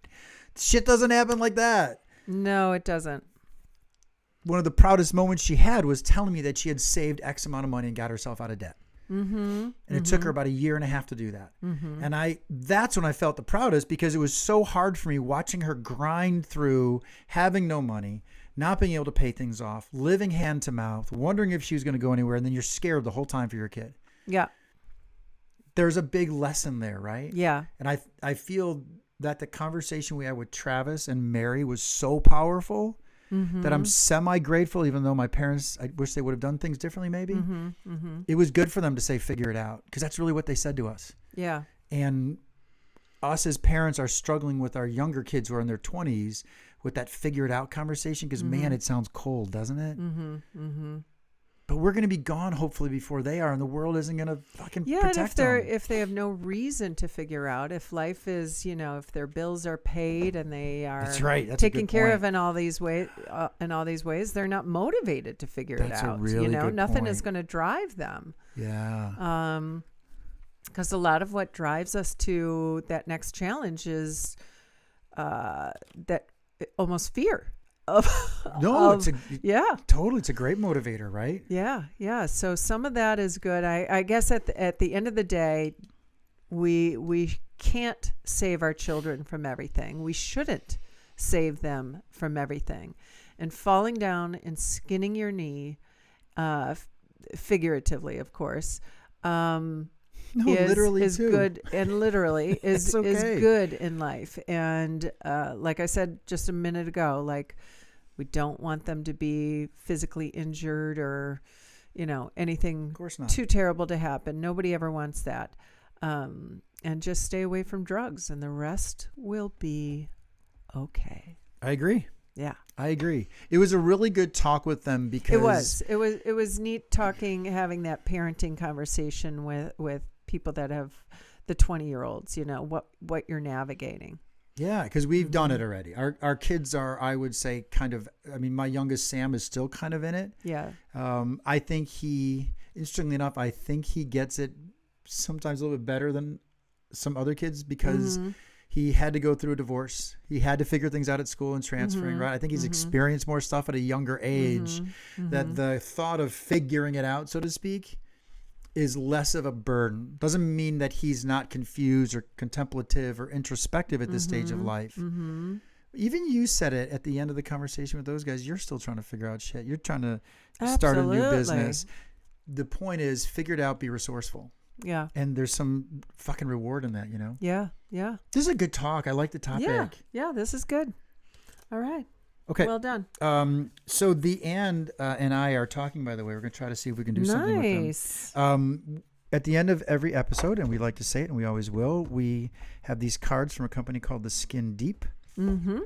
Shit doesn't happen like that. No, it doesn't. One of the proudest moments she had was telling me that she had saved X amount of money and got herself out of debt. And it took her about 1.5 years to do that. And that's when I felt the proudest, because it was so hard for me watching her grind through having no money, not being able to pay things off, living hand to mouth, wondering if she was going to go anywhere. And then you're scared the whole time for your kid. Yeah. There's a big lesson there, right? Yeah. And I feel that the conversation we had with Travis and Mary was so powerful that I'm semi-grateful, even though my parents, I wish they would have done things differently maybe. It was good for them to say, figure it out, because that's really what they said to us. Yeah. And us as parents are struggling with our younger kids who are in their 20s with that figure it out conversation, because man, it sounds cold, doesn't it? But we're going to be gone hopefully before they are, and the world isn't going to fucking protect them. If they have no reason to figure out, if life is, if their bills are paid and they are taken care of in all these ways, they're not motivated to figure it out. That's a really good nothing point. is going to drive them. Yeah. Because a lot of what drives us to that next challenge is that almost fear. Totally. It's a great motivator, right? Yeah. So some of that is good. I guess at the end of the day, we can't save our children from everything. We shouldn't save them from everything. And falling down and skinning your knee, figuratively, of course, literally is too. Good, and literally is okay. is good in life. And like I said just a minute ago, like, we don't want them to be physically injured or anything too terrible to happen. Nobody ever wants that. And just stay away from drugs, and the rest will be okay. I agree. Yeah, I agree. It was a really good talk with them, because it was neat having that parenting conversation with people that have the 20-year-olds, what you're navigating. Yeah, because we've done it already. Our kids are, I would say, kind of, my youngest Sam is still kind of in it. Yeah. I think interestingly enough, I think he gets it sometimes a little bit better than some other kids, because he had to go through a divorce. He had to figure things out at school and transferring, right? I think he's experienced more stuff at a younger age, that the thought of figuring it out, so to speak, is less of a burden. Doesn't mean that he's not confused or contemplative or introspective at this stage of life. Even you said it at the end of the conversation with those guys. You're still trying to figure out shit. You're trying to start a new business. The point is, figure it out, be resourceful. Yeah. And there's some fucking reward in that, Yeah. Yeah. This is a good talk. I like the topic. Yeah, this is good. All right. Okay. Well done. So the and I are talking, by the way. We're going to try to see if we can do something with them. At the end of every episode, and we like to say it, and we always will, we have these cards from a company called The Skin Deep. The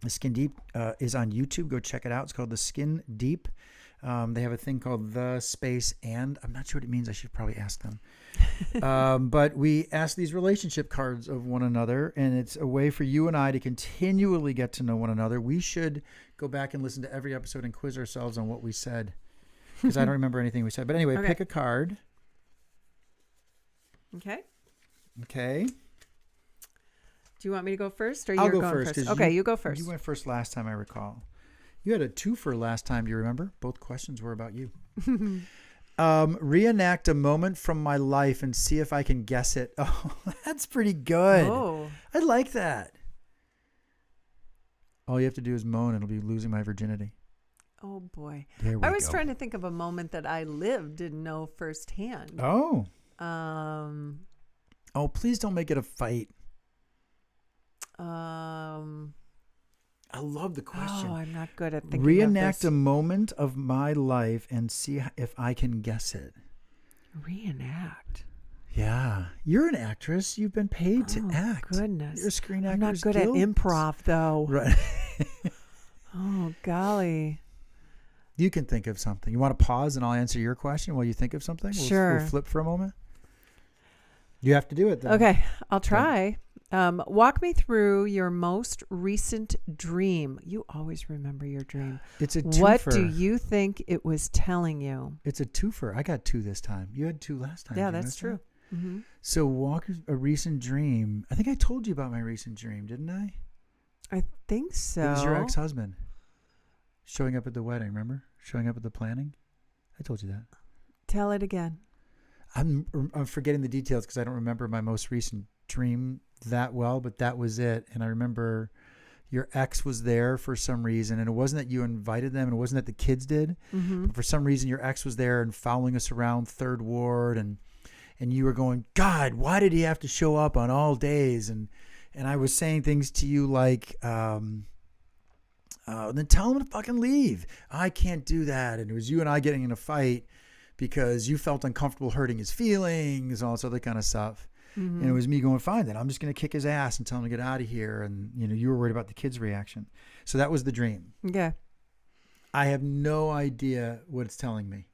Skin Deep is on YouTube. Go check it out. It's called The Skin Deep. They have a thing called The Space And. I'm not sure what it means. I should probably ask them. But we ask these relationship cards of one another, and it's a way for you and I to continually get to know one another. We should go back and listen to every episode and quiz ourselves on what we said, because I don't remember anything we said. But anyway, pick a card. Okay. Do you want me to go first, or I'll you're go going first? Okay, you go first. You went first last time, I recall. You had a twofer last time. Do you remember? Both questions were about you. Reenact a moment from my life and see if I can guess it. Oh, that's pretty good. Oh. I like that. All you have to do is moan and it'll be losing my virginity. Oh, boy. There we I was go. trying to think of a moment that I lived and know firsthand. Oh. Um, Oh, please don't make it a fight. I love the question. Oh, I'm not good at thinking Reenact of a this. moment of my life and see if I can guess it. Reenact. Yeah. You're an actress. You've been paid to Oh, act. goodness. You're a Screen I'm not Actors good Guild. at improv, though. Right. Oh, golly. You can think of something. You want to pause and I'll answer your question while you think of something? Sure. We'll flip for a moment. You have to do it, though. Okay, I'll try. Walk me through your most recent dream. You always remember your dream. It's a twofer. What do you think it was telling you? It's a twofer. I got 2 this time. You had 2 last time. Yeah, Did you that's notice true. that? Mm-hmm. So walk a recent dream. I think I told you about my recent dream, didn't I? I think so. It was your ex-husband showing up at the wedding, remember? Showing up at the planning. I told you that. Tell it again. I'm forgetting the details because I don't remember my most recent dream that well, but that was it. And I remember your ex was there for some reason, and it wasn't that you invited them, and it wasn't that the kids did, but for some reason your ex was there and following us around Third Ward, and you were going, God, why did he have to show up on all days? And I was saying things to you like, then tell him to fucking leave. I can't do that. And it was you and I getting in a fight because you felt uncomfortable hurting his feelings, all this other kind of stuff. And it was me going, fine, then I'm just going to kick his ass and tell him to get out of here. And, you were worried about the kids' reaction. So that was the dream. Okay. I have no idea what it's telling me.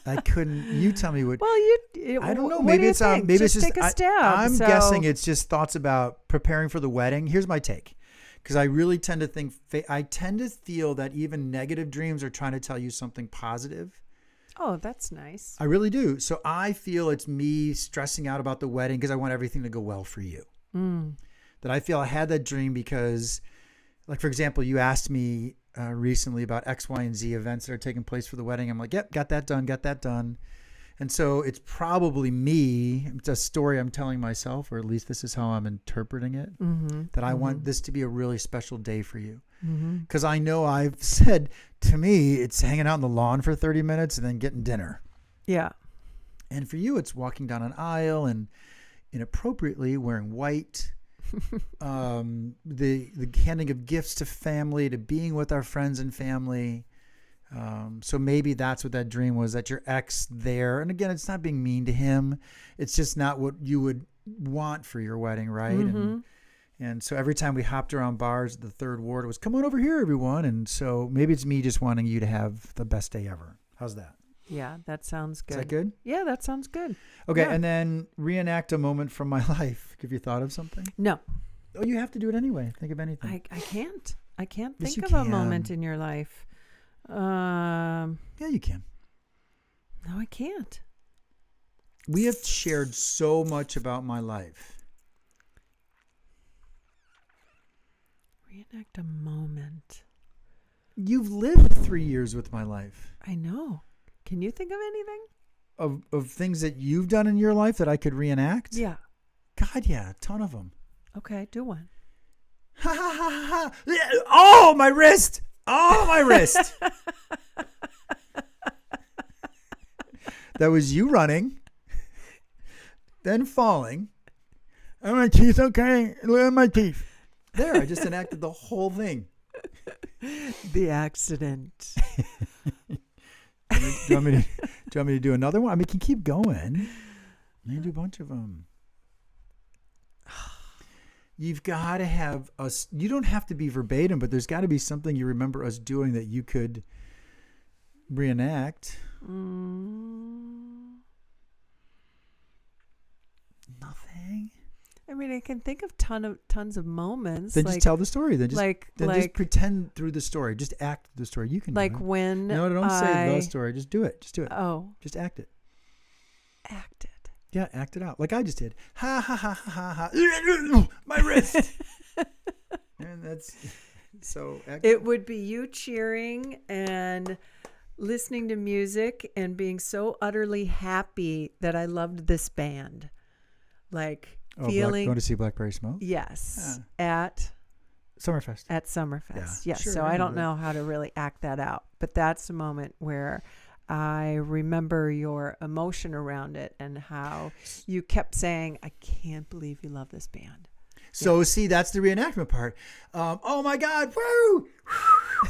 I couldn't. You tell me what. Well, I don't know. what Maybe do you it's think? maybe it's just. take a stab. I'm So- guessing it's just thoughts about preparing for the wedding. Here's my take, because I really tend to think. I tend to feel that even negative dreams are trying to tell you something positive. Oh, that's nice. I really do. So I feel it's me stressing out about the wedding because I want everything to go well for you. That I feel I had that dream because, like, for example, you asked me recently about X, Y, and Z events that are taking place for the wedding. I'm like, yep, got that done. And so it's probably me. It's a story I'm telling myself, or at least this is how I'm interpreting it, that I want this to be a really special day for you. Because I know I've said, to me, it's hanging out on the lawn for 30 minutes and then getting dinner. Yeah. And for you, it's walking down an aisle and inappropriately wearing white, the handing of gifts to family, to being with our friends and family. So maybe that's what that dream was, that your ex there. And again, it's not being mean to him. It's just not what you would want for your wedding, right? And so every time we hopped around bars at the Third Ward, it was, come on over here, everyone. And so maybe it's me just wanting you to have the best day ever. How's that? Yeah, that sounds good. Is that good? Yeah, that sounds good. Okay, Yeah. and then reenact a moment from my life. Have you thought of something? No, Oh, you have to do it anyway. Think of anything. I can't. I can't Yes, think you of a moment can. in your life. Yeah, you can. No, I can't. We have shared so much about my life. Reenact a moment. You've lived 3 years with my life. I know. Can you think of anything? Of things that you've done in your life that I could reenact? Yeah. God, yeah, a ton of them. Okay, do one. Ha ha ha ha. Oh, my wrist. Oh, my wrist. That was you running, then falling. Oh, my teeth, okay. Look at my teeth. There, I just enacted the whole thing. The accident. Do you want me to do another one? I mean, you can keep going. I can do a bunch of them. You've got to have us. You don't have to be verbatim, but there's got to be something you remember us doing that you could reenact. Nothing. I mean, I can think of tons of moments. Then like, just tell the story. Then just like pretend through the story. Just act the story. You can like do it. when No, don't say the story. Just do it. Just do it. Oh, Just act it. act it. Yeah, act it out like I just did. Ha ha ha ha ha. My wrist. And that's so. It would be you cheering and listening to music and being so utterly happy that I loved this band. Like feeling going to see Blackberry Smoke? Yes. At Summerfest. At Summerfest. Yeah, Yes. sure, So I I don't know know how to really act that out, but that's a moment where I remember your emotion around it and how you kept saying, I can't believe you love this band. So see, that's the reenactment part. Oh my God. Woo!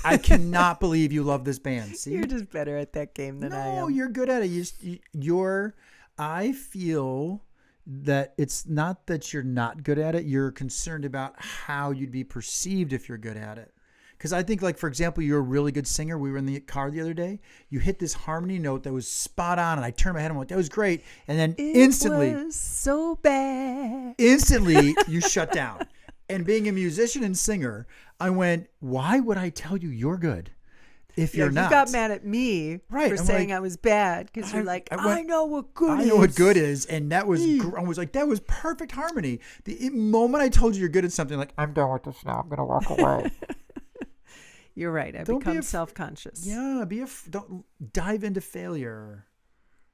I cannot believe you love this band. See? You're just better at that game than I am. No, you're good at it. I feel that it's not that you're not good at it. You're concerned about how you'd be perceived if you're good at it. Because I think, like, for example, you're a really good singer. We were in the car the other day. You hit this harmony note that was spot on, and I turned my head and went, that was great. And then instantly, It was so bad. Instantly, you shut down. And being a musician and singer, I went, why would I tell you you're good if you're not? You got mad at me Right, for I'm saying like, I was bad because you're like, I went, I know what good I is. know what good is. And that was, I was like, that was perfect harmony. The moment I told you you're good at something, like, I'm done with this now. I'm going to walk away. You're right. I Don't become be self-conscious. Yeah, don't dive into failure.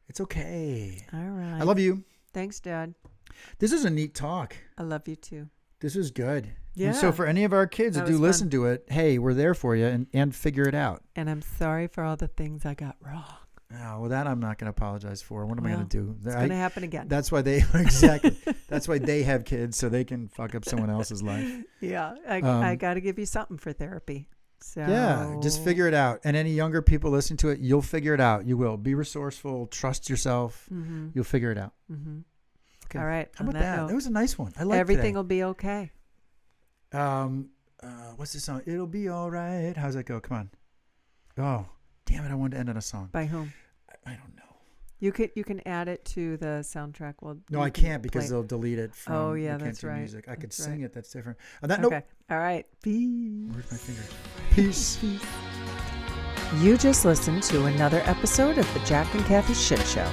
It's okay. All right. I love you. Thanks, Dad. This is a neat talk. I love you too. This was good. Yeah. And so for any of our kids that That do was listen fun. to it, hey, we're there for you and figure it out. And I'm sorry for all the things I got wrong. Oh, well, that I'm not going to apologize for. What am I going to do? It's going to happen again. That's why they exactly. That's why they have kids so they can fuck up someone else's life. Yeah. I got to give you something for therapy. So Yeah, just figure it out. And any younger people listening to it, you'll figure it out. You will. Be resourceful. Trust yourself. Mm-hmm. You'll figure it out. Mm-hmm. Okay. All right. How on about that? note, That was a nice one. I like everything will be okay. What's the song? It'll be all right. How's that go? Come on. Oh, damn it! I wanted to end on a song. By whom? I don't know. You can add it to the soundtrack. Well, No, you I can can't because play- they'll delete it from. Oh, yeah, we can't that's do right. Music. I could That's sing right. it. That's different. On that Okay. note, All right. Peace. where's my finger? Peace. You just listened to another episode of the Jack and Kathy Shit Show.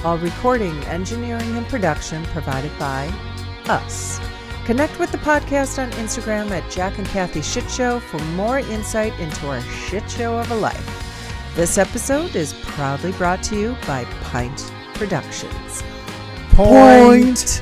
All recording, engineering, and production provided by us. Connect with the podcast on Instagram at Jack and Kathy Shit Show for more insight into our shit show of a life. This episode is proudly brought to you by Pint Productions. Point.